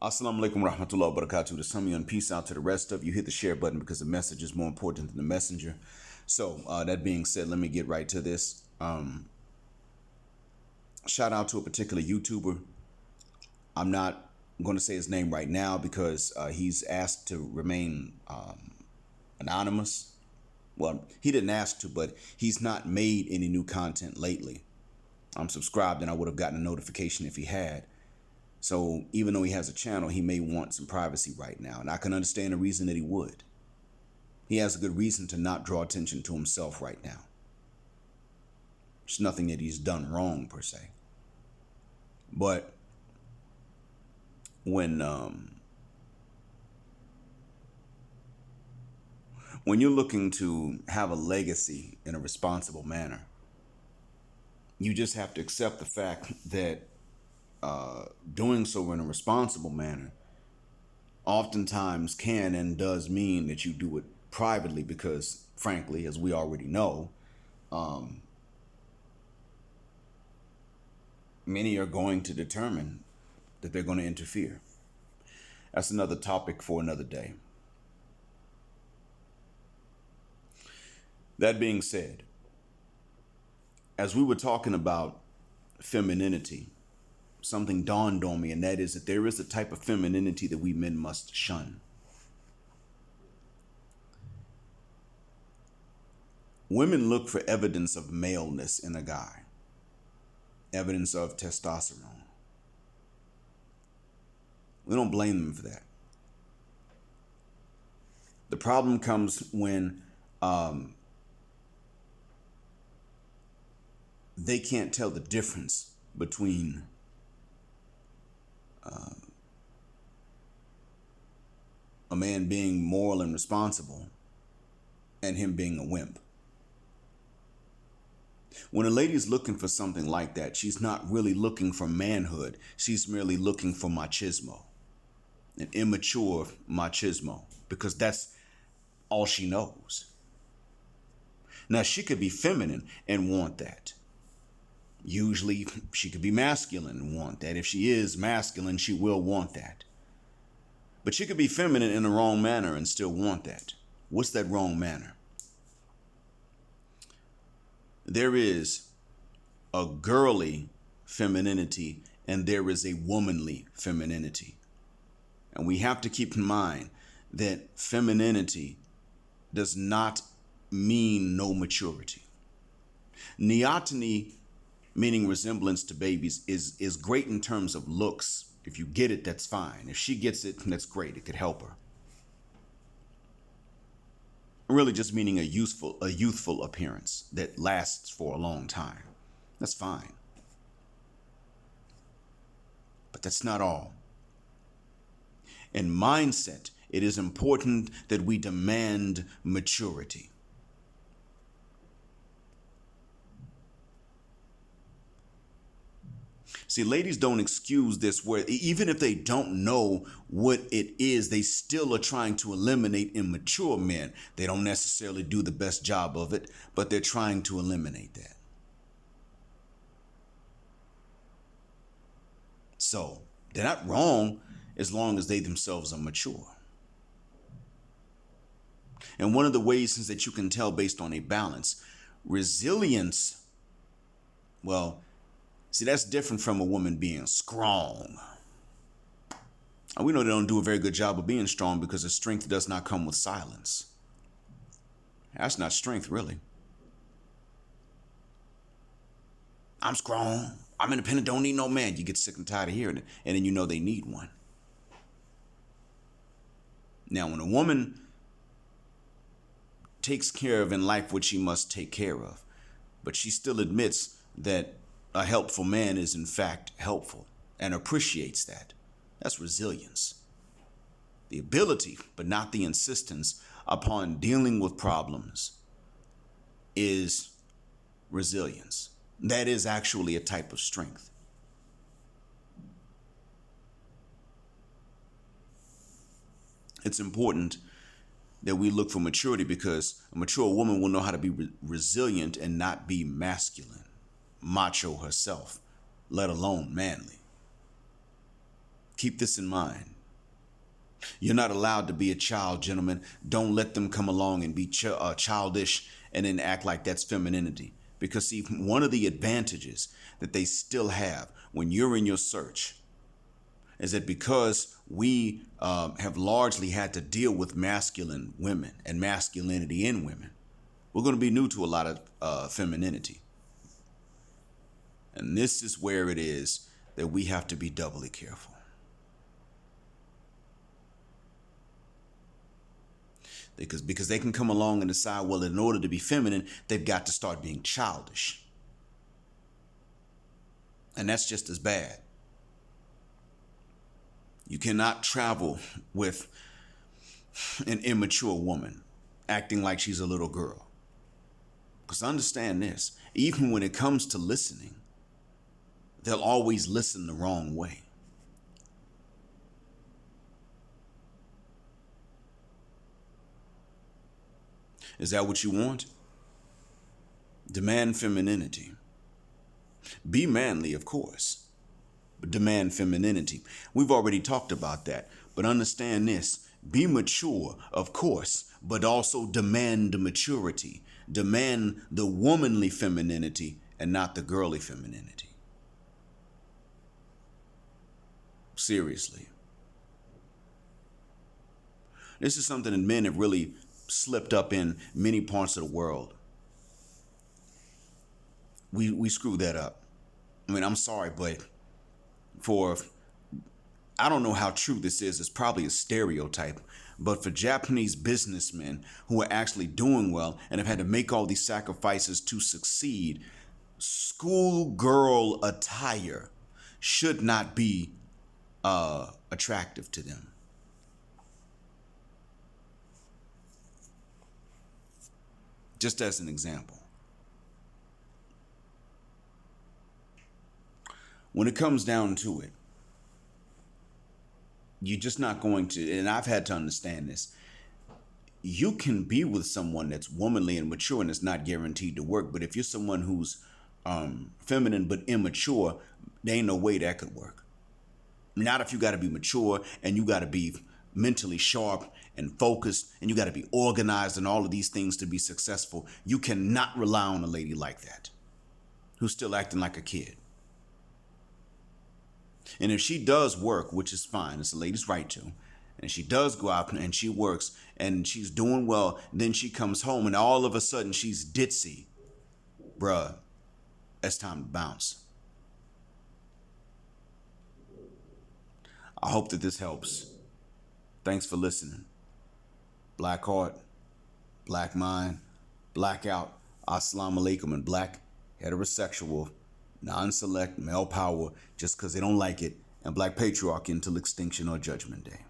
Assalamu alaikum wa rahmatullahi wa barakatuh. To some of you, and peace out to the rest of you. Hit the share button because the message is more important than the messenger. So that being said, let me get right to this. Shout out to a particular YouTuber. I'm not going to say his name right now because he's asked to remain anonymous. Well, he didn't ask to, but he's not made any new content lately. I'm subscribed and I would have gotten a notification if he had. So even though he has a channel, he may want some privacy right now. And I can understand the reason that he would. He has a good reason to not draw attention to himself right now. It's nothing that he's done wrong per se. But when you're looking to have a legacy in a responsible manner, you just have to accept the fact that doing so in a responsible manner oftentimes can and does mean that you do it privately because, frankly, as we already know, many are going to determine that they're going to interfere. That's another topic for another day. That being said, as we were talking about femininity, something dawned on me, and that is that there is a type of femininity that we men must shun. Women look for evidence of maleness in a guy, evidence of testosterone. We don't blame them for that. The problem comes when they can't tell the difference between a man being moral and responsible and him being a wimp. When a lady's looking for something like that, she's not really looking for manhood. She's merely looking for machismo, an immature machismo, because that's all she knows. Now, she could be feminine and want that. Usually, she could be masculine and want that. If she is masculine, she will want that. But she could be feminine in the wrong manner and still want that. What's that wrong manner? There is a girly femininity and there is a womanly femininity. And we have to keep in mind that femininity does not mean no maturity. Neoteny, meaning resemblance to babies, is great in terms of looks. If you get it, that's fine. If she gets it, that's great. It could help her. Really just meaning a youthful appearance that lasts for a long time. That's fine. But that's not all. In mindset, it is important that we demand maturity. See, ladies don't excuse this where even if they don't know what it is, they still are trying to eliminate immature men. They don't necessarily do the best job of it, but they're trying to eliminate that. So they're not wrong as long as they themselves are mature. And one of the ways is that you can tell based on a balance, resilience, well, see, that's different from a woman being strong. And we know they don't do a very good job of being strong because the strength does not come with silence. That's not strength, really. I'm strong. I'm independent. Don't need no man. You get sick and tired of hearing it. And then you know they need one. Now, when a woman takes care of in life what she must take care of, but she still admits that a helpful man is in fact helpful and appreciates that. That's resilience. The ability, but not the insistence upon dealing with problems is resilience. That is actually a type of strength. It's important that we look for maturity because a mature woman will know how to be resilient and not be masculine, macho herself, let alone manly. Keep this in mind. You're not allowed to be a child, gentlemen. Don't let them come along and be childish and then act like that's femininity. Because, see, one of the advantages that they still have when you're in your search is that because we have largely had to deal with masculine women and masculinity in women, we're going to be new to a lot of femininity. And this is where it is that we have to be doubly careful. Because they can come along and decide, well, in order to be feminine, they've got to start being childish. And that's just as bad. You cannot travel with an immature woman acting like she's a little girl. Because understand this, even when it comes to listening, they'll always listen the wrong way. Is that what you want? Demand femininity. Be manly, of course, but demand femininity. We've already talked about that, but understand this. Be mature, of course, but also demand maturity. Demand the womanly femininity and not the girly femininity. Seriously. This is something that men have really slipped up in many parts of the world. We screw that up. I mean, I'm sorry, but for, I don't know how true this is. It's probably a stereotype. But for Japanese businessmen who are actually doing well and have had to make all these sacrifices to succeed, schoolgirl attire should not be attractive to them. Just as an example. When it comes down to it, you're just not going to, and I've had to understand this, you can be with someone that's womanly and mature and it's not guaranteed to work. But if you're someone who's feminine but immature, there ain't no way that could work. Not if you got to be mature and you got to be mentally sharp and focused and you got to be organized and all of these things to be successful. You cannot rely on a lady like that who's still acting like a kid. And if she does work, which is fine, it's a lady's right to, and she does go out and she works and she's doing well, then she comes home and all of a sudden she's ditzy, bruh, it's time to bounce. I hope that this helps. Thanks for listening. Black heart, black mind, blackout, assalamu alaikum, and black heterosexual, non-select male power just because they don't like it, and black patriarchy until extinction or judgment day.